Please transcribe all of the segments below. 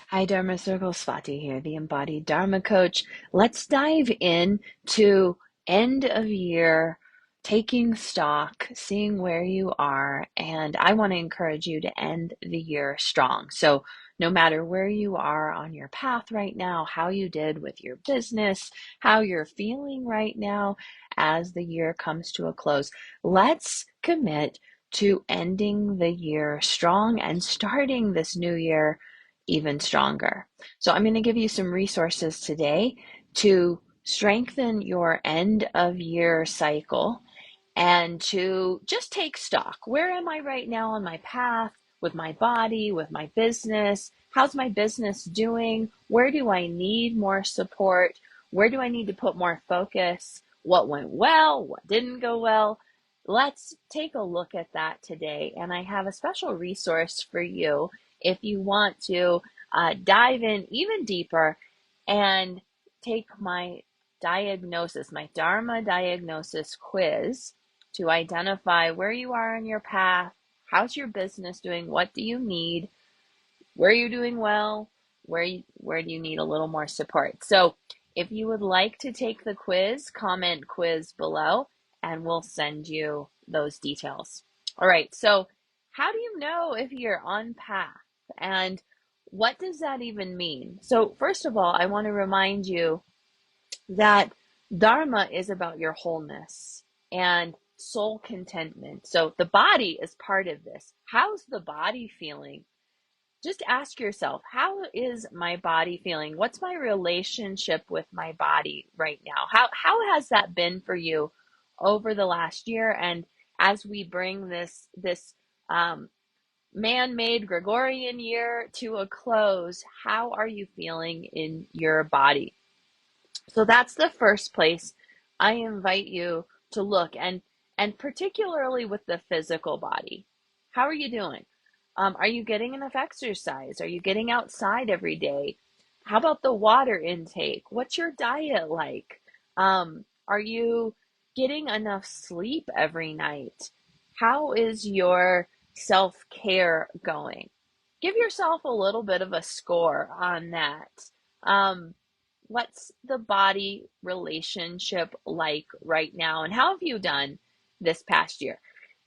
Hi, Dharma Circle. Swati here, the embodied Dharma coach. Let's dive in to end of year, taking stock, seeing where you are. And I want to encourage you to end the year strong. So, no matter where you are on your path right now, how you did with your business, how you're feeling right now as the year comes to a close, let's commit to ending the year strong and starting this new year even stronger. So I'm going to give you some resources today to strengthen your end of year cycle and to just take stock. Where am I right now on my path with my body, with my business? How's my business doing? Where do I need more support? Where do I need to put more focus? What went well? What didn't go well? Let's take a look at that today. And I have a special resource for you if you want to dive in even deeper and take my diagnosis, my Dharma Diagnosis Quiz to identify where you are in your path, how's your business doing, what do you need, where are you doing well, where do you need a little more support. So if you would like to take the quiz, comment quiz below and we'll send you those details. All right, so how do you know if you're on path and what does that even mean? So first of all, I want to remind you that Dharma is about your wholeness and soul contentment. So the body is part of this. How's the body feeling? Just ask yourself, how is my body feeling? What's my relationship with my body right now? How has that been for you over the last year? And as we bring this man-made Gregorian year to a close, how are you feeling in your body? So that's the first place I invite you to look, and particularly with the physical body. How are you doing? Are you getting enough exercise? Are you getting outside every day? How about the water intake? What's your diet like? Are you getting enough sleep every night? How is your self-care going? Give yourself a little bit of a score on that. Um, what's the body relationship like right now? And how have you done this past year?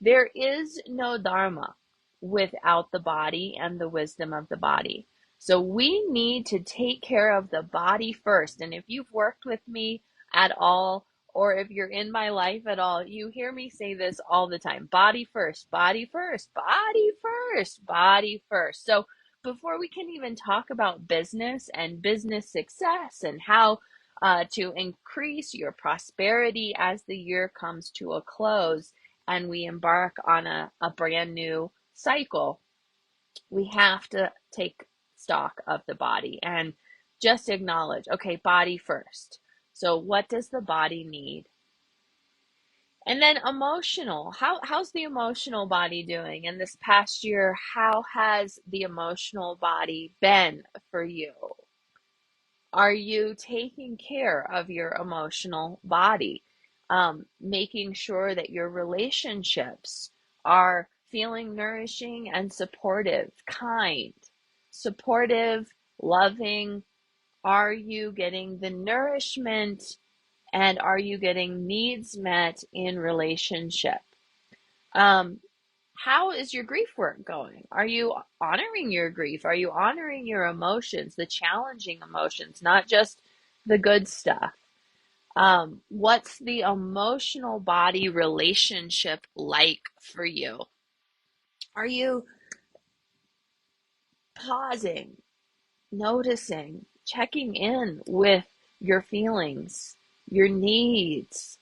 There is no Dharma without the body and the wisdom of the body. So we need to take care of the body first. And if you've worked with me at all, or if you're in my life at all, you hear me say this all the time: body first, body first, body first, body first. So before we can even talk about business and business success and how to increase your prosperity as the year comes to a close and we embark on a brand new cycle, we have to take stock of the body and just acknowledge, okay, body first. So what does the body need? And then emotional. How's the emotional body doing? And this past year, how has the emotional body been for you? Are you taking care of your emotional body? Making sure that your relationships are feeling nourishing and supportive, kind, supportive, loving. Are you getting the nourishment and are you getting needs met in relationship? Um, how is your grief work going? Are you honoring your grief? Are you honoring your emotions, the challenging emotions, not just the good stuff? What's the emotional body relationship like for you? Are you pausing, noticing, checking in with your feelings, your needs,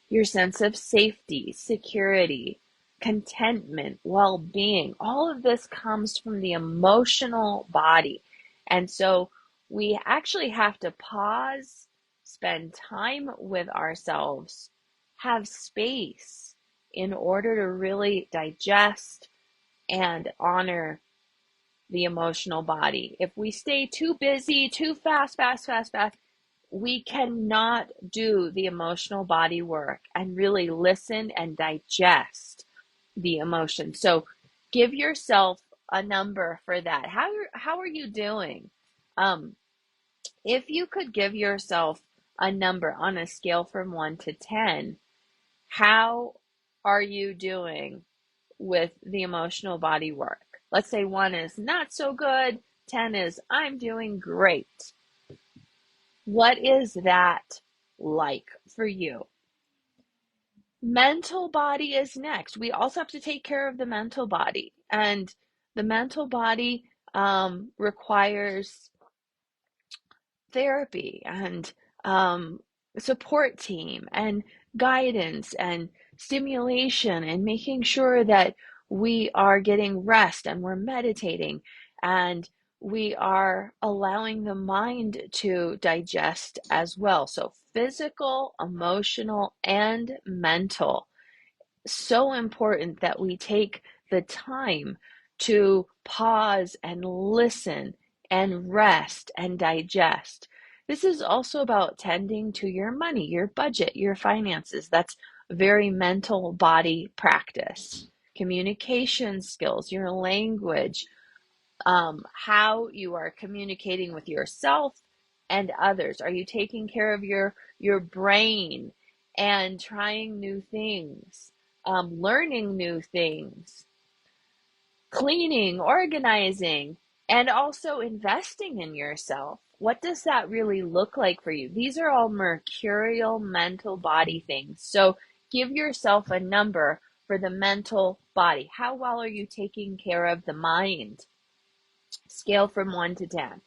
your sense of safety, security, contentment, well being? All of this comes from the emotional body. And so we actually have to pause, spend time with ourselves, have space in order to really digest and honor the emotional body. If we stay too busy, too fast, we cannot do the emotional body work and really listen and digest the emotion. So give yourself a number for that. how are you doing? Um, if you could give yourself a number on a scale from 1 to 10, how are you doing with the emotional body work? Let's say 1 is not so good, 10 is I'm doing great. What is that like for you? Mental body is next. We also have to take care of the mental body. And the mental body requires therapy and support team and guidance and stimulation and making sure that we are getting rest and we're meditating and we are allowing the mind to digest as well. So physical, emotional, and mental, so important that we take the time to pause and listen and rest and digest. This is also about tending to your money, your budget, your finances. That's very mental body practice. Communication skills, your language, how you are communicating with yourself and others. Are you taking care of your brain and trying new things, learning new things, cleaning, organizing, and also investing in yourself? What does that really look like for you? These are all mercurial mental body things. So give yourself a number for the mental body. How well are you taking care of the mind? Scale from 1 to 10.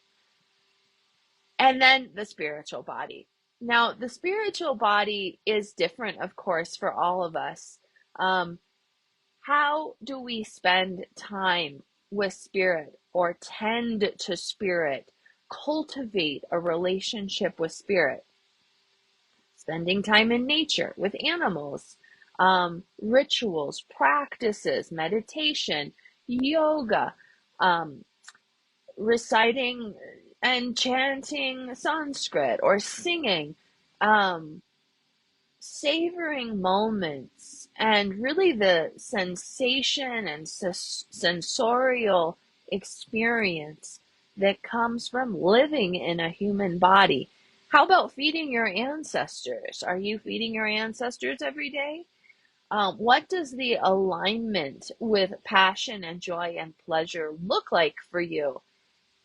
And then the spiritual body. Now, the spiritual body is different, of course, for all of us. How do we spend time with spirit or tend to spirit, cultivate a relationship with spirit? Spending time in nature with animals, rituals, practices, meditation, yoga, um, reciting and chanting Sanskrit or singing, um, savoring moments, and really the sensation and sensorial experience that comes from living in a human body. How about feeding your ancestors? Are you feeding your ancestors every day? What does the alignment with passion and joy and pleasure look like for you?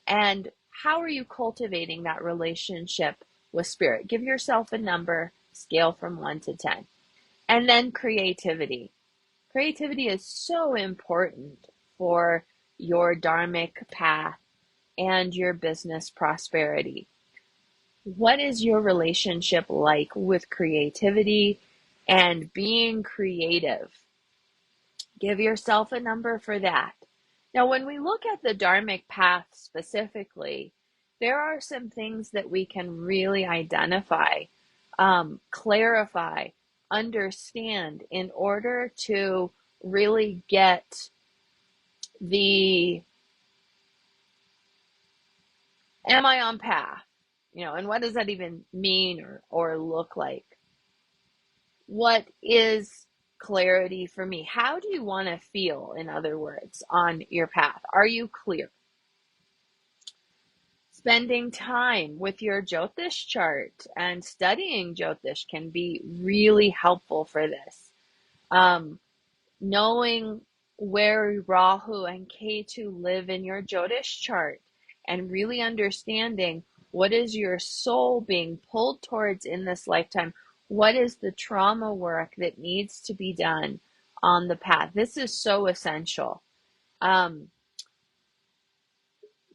And how are you cultivating that relationship with spirit? Give yourself a number, scale from 1 to 10. And then creativity. Creativity is so important for your dharmic path and your business prosperity. What is your relationship like with creativity and being creative? Give yourself a number for that. Now, when we look at the dharmic path specifically, there are some things that we can really identify, clarify, understand in order to really get the am I on path? And what does that even mean or look like? What is clarity for me? How do you want to feel, in other words, on your path? Are you clear? Spending time with your Jyotish chart and studying Jyotish can be really helpful for this. Knowing where Rahu and Ketu live in your Jyotish chart and really understanding what is your soul being pulled towards in this lifetime. What is the trauma work that needs to be done on the path? This is so essential.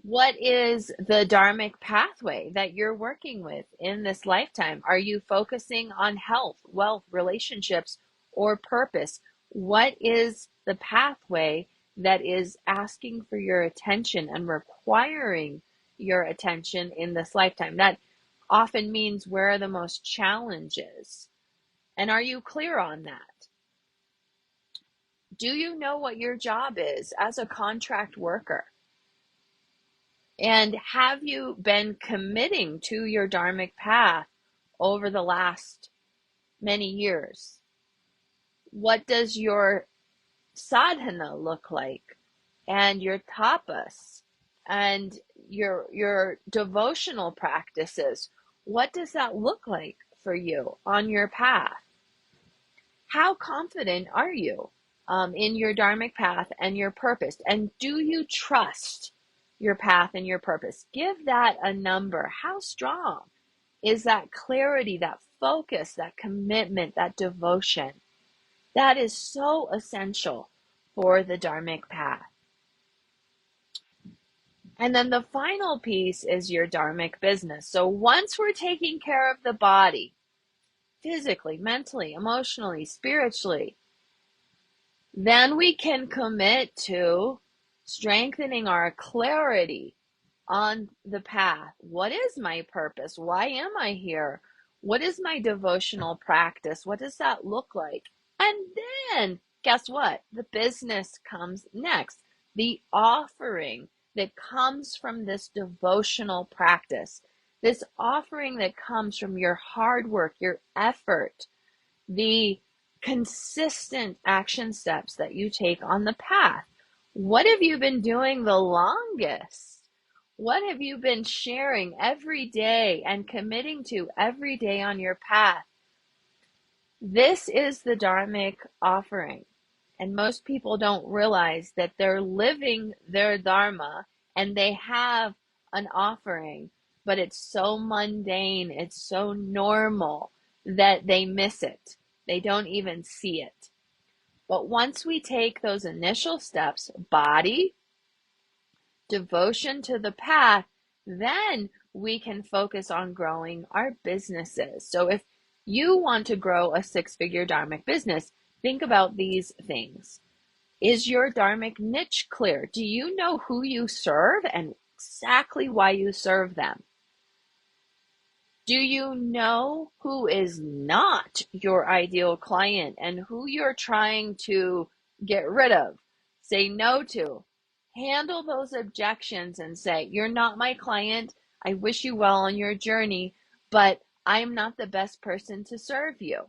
What is the dharmic pathway that you're working with in this lifetime? Are you focusing on health, wealth, relationships, or purpose? What is the pathway that is asking for your attention and requiring your attention in this lifetime? That often means where are the most challenges? And are you clear on that? Do you know what your job is as a contract worker? And have you been committing to your dharmic path over the last many years? What does your sadhana look like? And your tapas and your devotional practices. What does that look like for you on your path? How confident are you in your dharmic path and your purpose? And do you trust your path and your purpose? Give that a number. How strong is that clarity, that focus, that commitment, that devotion? That is so essential for the dharmic path. And then the final piece is your dharmic business. So once we're taking care of the body, physically, mentally, emotionally, spiritually, then we can commit to strengthening our clarity on the path. What is my purpose? Why am I here? What is my devotional practice? What does that look like? And then, guess what? The business comes next. The offering that comes from this devotional practice, this offering that comes from your hard work, your effort, the consistent action steps that you take on the path. What have you been doing the longest? What have you been sharing every day and committing to every day on your path? This is the dharmic offering. And most people don't realize that they're living their dharma and they have an offering, but it's so mundane, it's so normal that they miss it. They don't even see it. But once we take those initial steps, body, devotion to the path, then we can focus on growing our businesses. So if you want to grow a six-figure dharmic business, think about these things. Is your dharmic niche clear? Do you know who you serve and exactly why you serve them? Do you know who is not your ideal client and who you're trying to get rid of, say no to? Handle those objections and say, you're not my client. I wish you well on your journey, but I'm not the best person to serve you.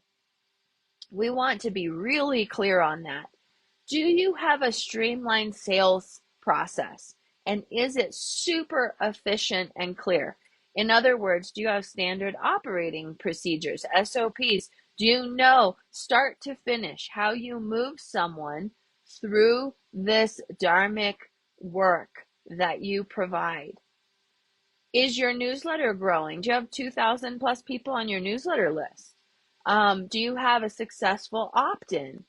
We want to be really clear on that. Do you have a streamlined sales process? And is it super efficient and clear? In other words, do you have standard operating procedures, SOPs? Do you know start to finish how you move someone through this dharmic work that you provide? Is your newsletter growing? Do you have 2,000 plus people on your newsletter list? Do you have a successful opt-in?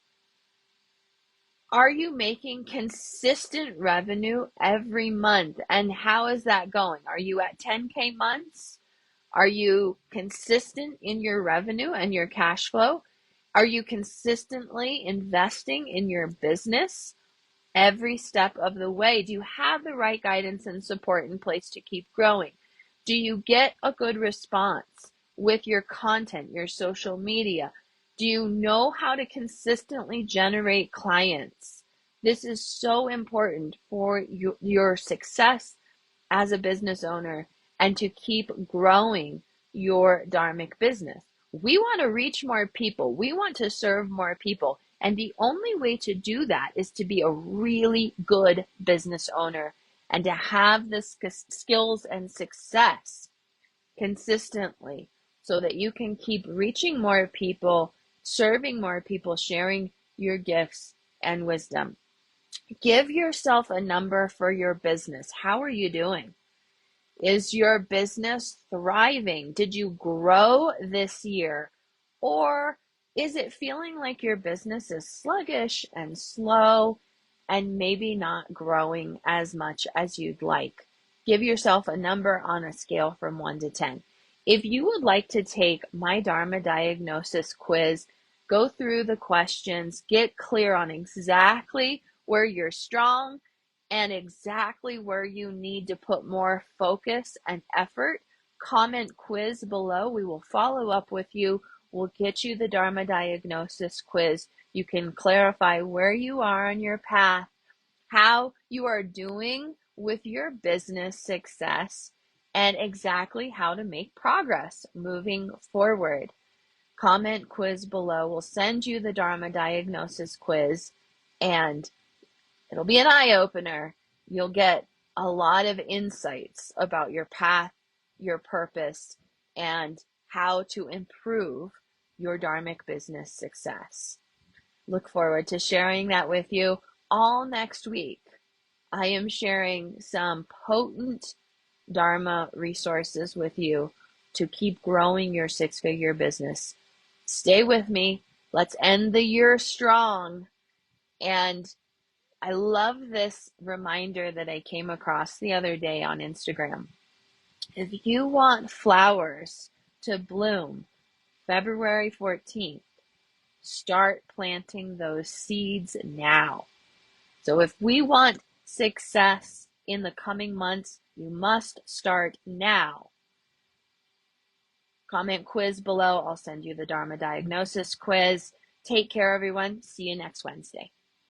Are you making consistent revenue every month? And how is that going? Are you at 10K months? Are you consistent in your revenue and your cash flow? Are you consistently investing in your business every step of the way? Do you have the right guidance and support in place to keep growing? Do you get a good response with your content, your social media? Do you know how to consistently generate clients? This is so important for your success as a business owner and to keep growing your dharmic business. We want to reach more people. We want to serve more people. And the only way to do that is to be a really good business owner and to have the skills and success consistently so that you can keep reaching more people, serving more people, sharing your gifts and wisdom. Give yourself a number for your business. How are you doing? Is your business thriving? Did you grow this year? Or is it feeling like your business is sluggish and slow and maybe not growing as much as you'd like? Give yourself a number on a scale from 1 to 10. If you would like to take my Dharma Diagnosis Quiz, go through the questions, get clear on exactly where you're strong and exactly where you need to put more focus and effort, comment quiz below. We will follow up with you. We'll get you the Dharma Diagnosis Quiz. You can clarify where you are on your path, how you are doing with your business success, and exactly how to make progress moving forward. Comment quiz below. We'll send you the Dharma Diagnosis Quiz, and it'll be an eye-opener. You'll get a lot of insights about your path, your purpose, and how to improve your dharmic business success. Look forward to sharing that with you all next week. I am sharing some potent Dharma resources with you to keep growing your six-figure business. Stay with me. Let's end the year strong. And I love this reminder that I came across the other day on Instagram. If you want flowers to bloom February 14th, start planting those seeds now. So if we want success in the coming months, you must start now. Comment quiz below. I'll send you the Dharma Diagnosis Quiz. Take care, everyone. See you next Wednesday.